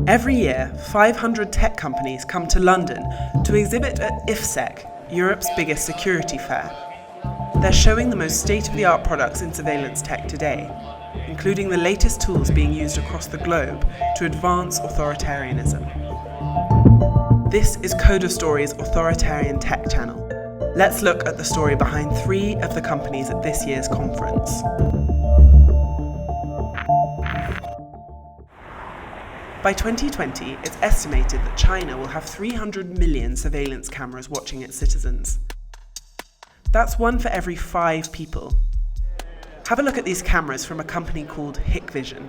Every year, 500 tech companies come to London to exhibit at IFSEC, Europe's biggest security fair. They're showing the most state-of-the-art products in surveillance tech today, including the latest tools being used across the globe to advance authoritarianism. This is Coda Story's Authoritarian Tech channel. Let's look at the story behind 3 of the companies at this year's conference. By 2020, it's estimated that China will have 300 million surveillance cameras watching its citizens. That's 1 for every 5 people. Have a look at these cameras from a company called Hikvision.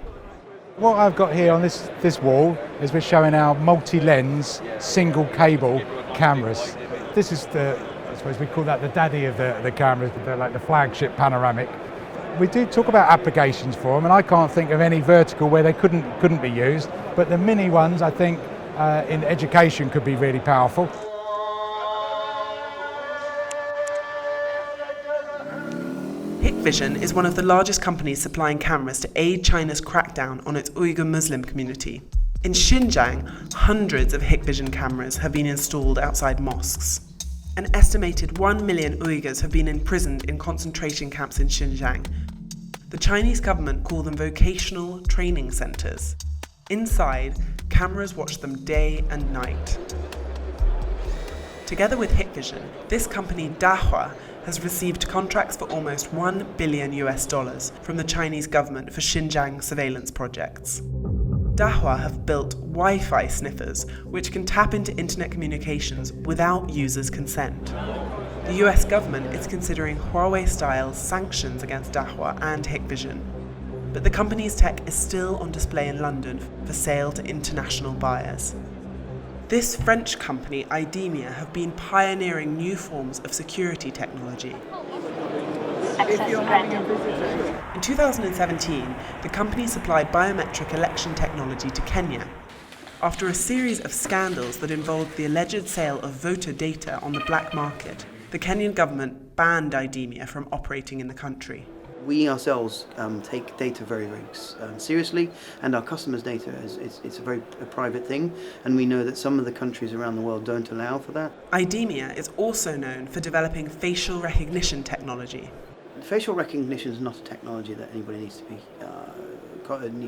What I've got here on this wall is we're showing our multi-lens, single cable cameras. This is I suppose we call that the daddy of the cameras, they're like the flagship panoramic. We do talk about applications for them, and I can't think of any vertical where they couldn't be used, but the mini ones I think in education could be really powerful. Hikvision is one of the largest companies supplying cameras to aid China's crackdown on its Uyghur Muslim community. In Xinjiang, hundreds of Hikvision cameras have been installed outside mosques. An estimated 1 million Uyghurs have been imprisoned in concentration camps in Xinjiang. The Chinese government call them vocational training centres. Inside, cameras watch them day and night. Together with Hikvision, this company Dahua has received contracts for almost $1 billion from the Chinese government for Xinjiang surveillance projects. Dahua have built Wi-Fi sniffers, which can tap into internet communications without users' consent. The US government is considering Huawei-style sanctions against Dahua and Hikvision, but the company's tech is still on display in London for sale to international buyers. This French company, IDEMIA, have been pioneering new forms of security technology. In 2017, the company supplied biometric election technology to Kenya. After a series of scandals that involved the alleged sale of voter data on the black market, the Kenyan government banned IDEMIA from operating in the country. We ourselves take data very, very seriously, and our customers' data it's a very private thing, and we know that some of the countries around the world don't allow for that. IDEMIA is also known for developing facial recognition technology. Facial recognition is not a technology that anybody needs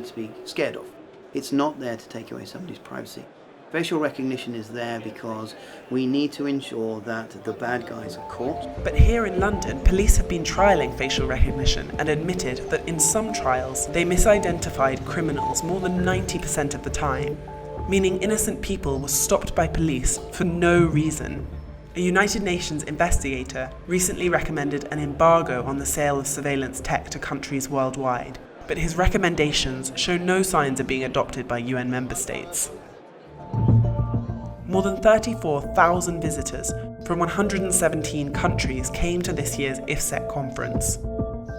to be scared of. It's not there to take away somebody's privacy. Facial recognition is there because we need to ensure that the bad guys are caught. But here in London, police have been trialling facial recognition and admitted that in some trials they misidentified criminals more than 90% of the time, meaning innocent people were stopped by police for no reason. A United Nations investigator recently recommended an embargo on the sale of surveillance tech to countries worldwide, but his recommendations show no signs of being adopted by UN member states. More than 34,000 visitors from 117 countries came to this year's IFSEC conference.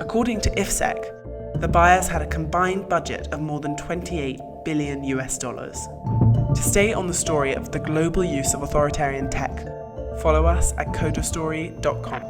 According to IFSEC, the buyers had a combined budget of more than $28 billion. To stay on the story of the global use of authoritarian tech, follow us at codastory.com.